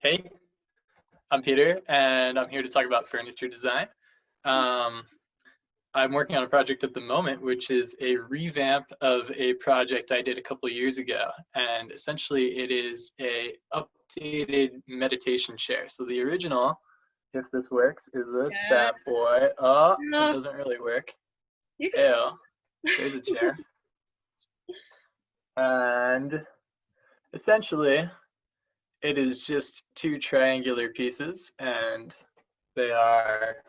Hey, I'm Peter, and I'm here to talk about furniture design. Um, I'm working on a project at the moment, which is a revamp of a project I did a couple of years ago. And essentially, it is a updated meditation chair. So the original, if this works, is this Yeah. bad boy. Oh, it No, doesn't really work. you can. Ew, there's a chair. And essentially, it is just two triangular pieces, and they are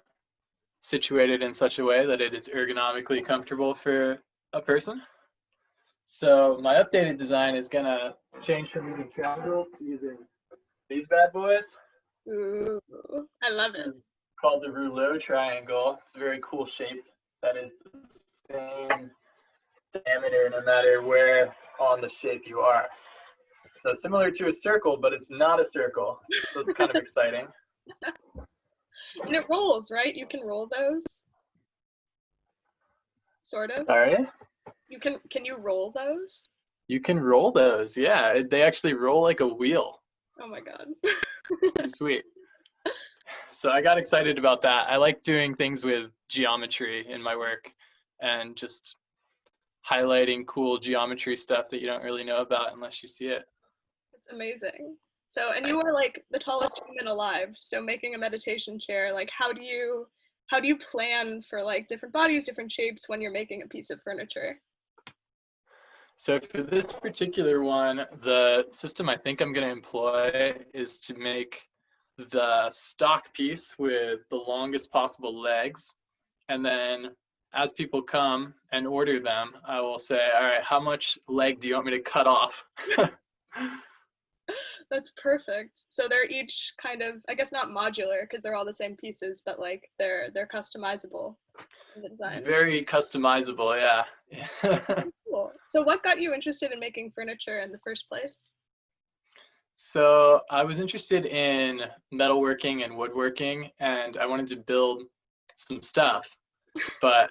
situated in such a way that it is ergonomically comfortable for a person. So my updated design is gonna change from using triangles to using these bad boys. Ooh, I love This it. is called the rouleau triangle. It's a very cool shape that is the same diameter no matter where on the shape you are. So similar to a circle, but it's not a circle. So it's kind of exciting. And it rolls, right? You can roll those, sort of. Sorry? You can you roll those? You can roll those. Yeah, they actually roll like a wheel. Oh my god. Pretty sweet. So I got excited about that. I like doing things with geometry in my work and just highlighting cool geometry stuff that you don't really know about unless you see it. It's amazing. So, and you are like the tallest human alive. So making a meditation chair, like how do you plan for like different bodies, different shapes when you're making a piece of furniture? So for this particular one, the system I think I'm going to employ is to make the stock piece with the longest possible legs. And then as people come and order them, I will say, all right, how much leg do you want me to cut off? That's perfect. So they're each kind of, I guess not modular because they're all the same pieces, but like they're customizable in the design. Very customizable, yeah. Cool. So what got you interested in making furniture in the first place? So I was interested in metalworking and woodworking, and I wanted to build some stuff, but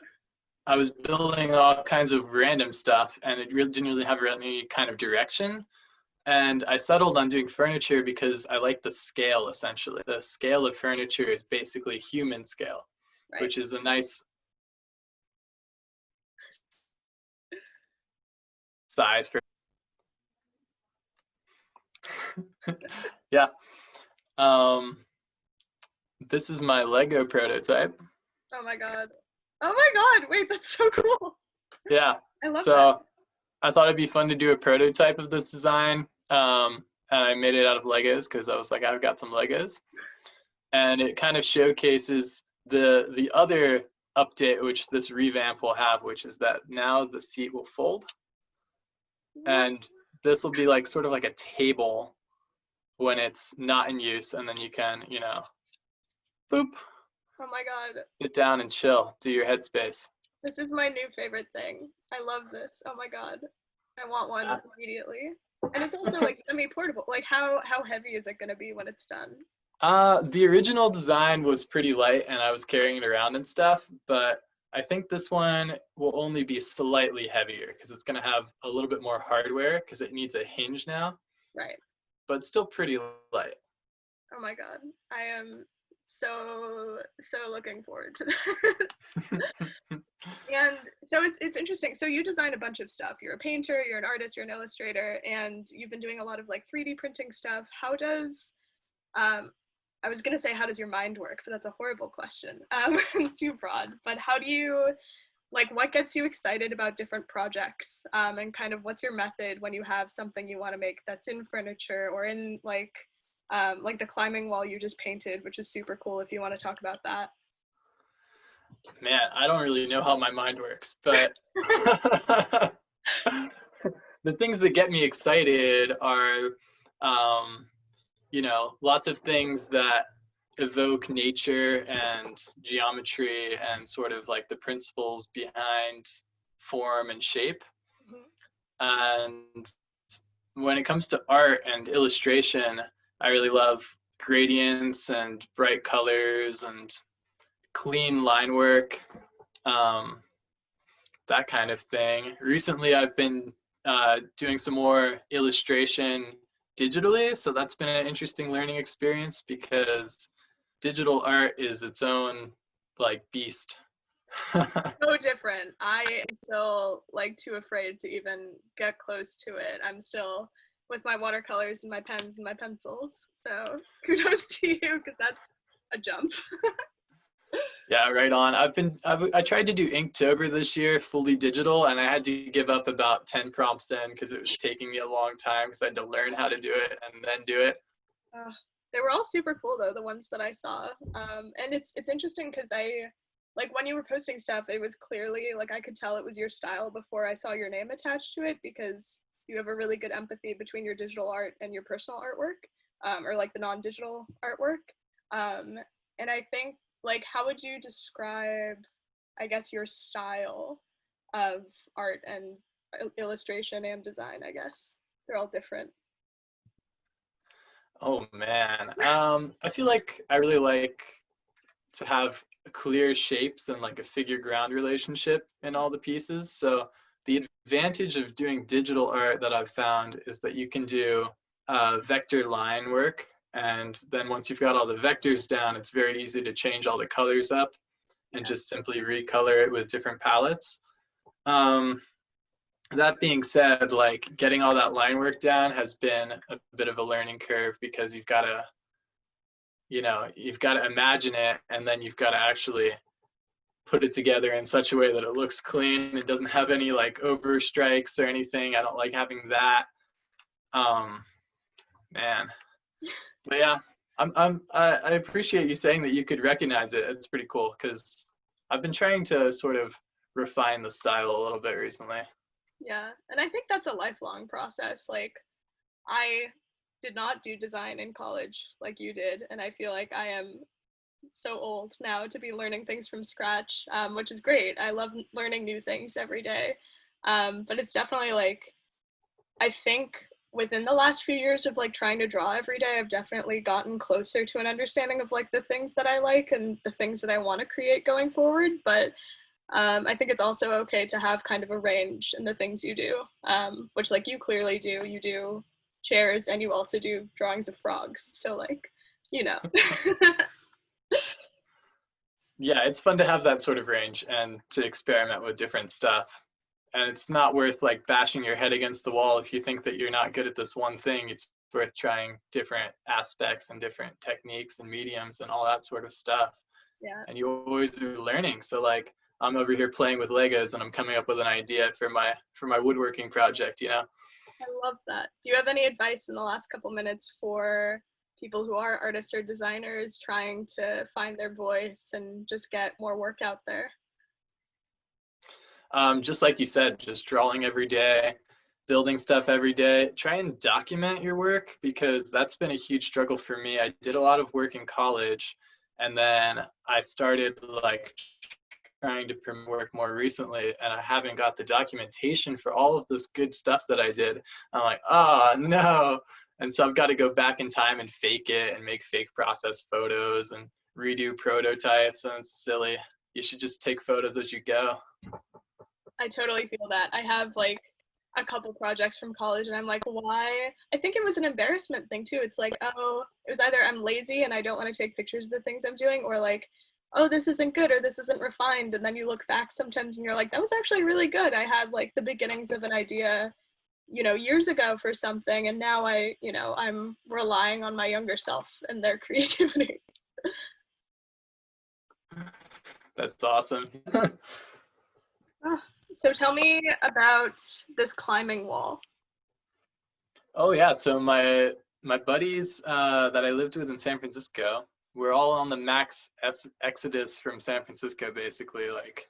I was building all kinds of random stuff, and it really didn't really have any kind of direction. And I settled on doing furniture because I like the scale, essentially. The scale of furniture is basically human scale, Right. which is a nice size for. Yeah. Um, this is my Lego prototype. Oh my god. Oh my god. Wait, that's so cool. Yeah. I love that. So I thought it'd be fun to do a prototype of this design. And I made it out of Legos because I was like, I've got some Legos. And it kind of showcases the other update, which this revamp will have, which is that now the seat will fold. And this will be like sort of like a table when it's not in use. And then you can, boop, Oh my god. sit down and chill, do your headspace. This is my new favorite thing. I love this. Oh my god. I want one immediately. And it's also like semi-portable. Like how heavy is it gonna be when it's done? The original design was pretty light and I was carrying it around and stuff, but I think this one will only be slightly heavier because it's going to have a little bit more hardware because it needs a hinge now, Right. but still pretty light. Oh my god. I am so looking forward to this. And so it's interesting. So you design a bunch of stuff. You're a painter, you're an artist, you're an illustrator, and you've been doing a lot of like 3D printing stuff. How does I was gonna say how does your mind work, but that's a horrible question. It's too broad. But how do you like what gets you excited about different projects? And kind of what's your method when you have something you want to make that's in furniture or in like the climbing wall you just painted, which is super cool if you want to talk about that. Man, I don't really know how my mind works, but the things that get me excited are lots of things that evoke nature and geometry and sort of like the principles behind form and shape. And when it comes to art and illustration, I really love gradients and bright colors and clean line work, that kind of thing. Recently, I've been doing some more illustration digitally. So that's been an interesting learning experience because digital art is its own like beast. So different. I am still like too afraid to even get close to it. I'm still with my watercolors and my pens and my pencils. So kudos to you because that's a jump. Yeah, right on. I tried to do Inktober this year, fully digital, and I had to give up about 10 prompts in because it was taking me a long time because I had to learn how to do it and then do it. They were all super cool though, the ones that I saw. And it's interesting because I like when you were posting stuff, it was clearly like I could tell it was your style before I saw your name attached to it because you have a really good empathy between your digital art and your personal artwork, or like the non-digital artwork. Um, and I think like how would you describe, I guess, your style of art and illustration and design? I guess they're all different. Oh man. I feel like I really like to have clear shapes and like a figure ground relationship in all the pieces. So the advantage of doing digital art that I've found is that you can do vector line work. And then once you've got all the vectors down, it's very easy to change all the colors up and just simply recolor it with different palettes. That being said, like getting all that line work down has been a bit of a learning curve because you've got to, you've got to imagine it and then you've got to actually put it together in such a way that it looks clean. It doesn't have any like over strikes or anything. I don't like having that. Man, but yeah, I appreciate you saying that you could recognize it. It's pretty cool because I've been trying to sort of refine the style a little bit recently. Yeah, and I think that's a lifelong process. Like, I did not do design in college like you did, and I feel like I am so old now to be learning things from scratch, which is great. I love learning new things every day. But it's definitely like, I think within the last few years of like trying to draw every day, I've definitely gotten closer to an understanding of like the things that I like and the things that I want to create going forward. But I think it's also okay to have kind of a range in the things you do, which like you clearly do. You do chairs and you also do drawings of frogs. So like, you know. Yeah, it's fun to have that sort of range and to experiment with different stuff. And it's not worth like bashing your head against the wall if you think that you're not good at this one thing. It's worth trying different aspects and different techniques and mediums and all that sort of stuff. Yeah. And you always are learning. So like I'm over here playing with Legos and I'm coming up with an idea for my woodworking project, I love that. Do you have any advice in the last couple minutes for people who are artists or designers trying to find their voice and just get more work out there? Just like you said, just drawing every day, building stuff every day. Try and document your work because that's been a huge struggle for me. I did a lot of work in college and then I started like trying to promote work more recently and I haven't got the documentation for all of this good stuff that I did. I'm like, oh no. And so I've got to go back in time and fake it and make fake process photos and redo prototypes, and it's silly. You should just take photos as you go. I totally feel that. I have like a couple projects from college and I'm like, why? I think it was an embarrassment thing too. It's like, oh, it was either I'm lazy and I don't want to take pictures of the things I'm doing, or like, oh, this isn't good or this isn't refined. And then you look back sometimes and you're like, that was actually really good. I had like the beginnings of an idea, years ago for something. And now I'm relying on my younger self and their creativity. That's awesome. Oh, so tell me about this climbing wall. Oh yeah, so my buddies that I lived with in San Francisco, we're all on the max exodus from San Francisco, basically. Like,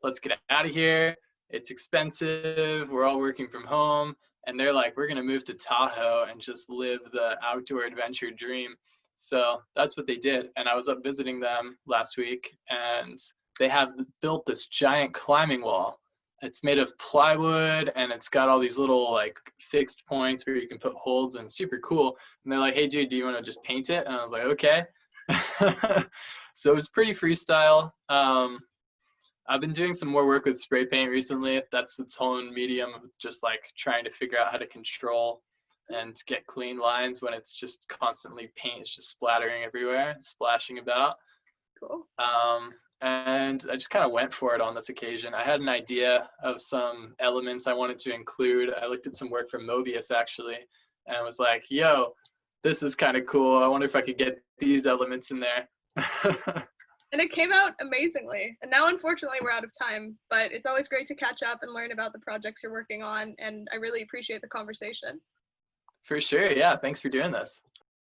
let's get out of here. It's expensive. We're all working from home, and they're like, we're gonna move to Tahoe and just live the outdoor adventure dream. So that's what they did, and I was up visiting them last week, and they have built this giant climbing wall. It's made of plywood and it's got all these little like fixed points where you can put holds, and super cool. And they're like, hey dude, do you want to just paint it? And I was like, okay. So it was pretty freestyle. I've been doing some more work with spray paint recently. That's its own medium of just like trying to figure out how to control and get clean lines when it's just constantly paint is just splattering everywhere, splashing about. Cool. And I just kind of went for it on this occasion. I had an idea of some elements I wanted to include. I looked at some work from Mobius actually, and was like, yo, this is kind of cool. I wonder if I could get these elements in there. And it came out amazingly. And now, unfortunately, we're out of time, but it's always great to catch up and learn about the projects you're working on. And I really appreciate the conversation. For sure. Yeah. Thanks for doing this.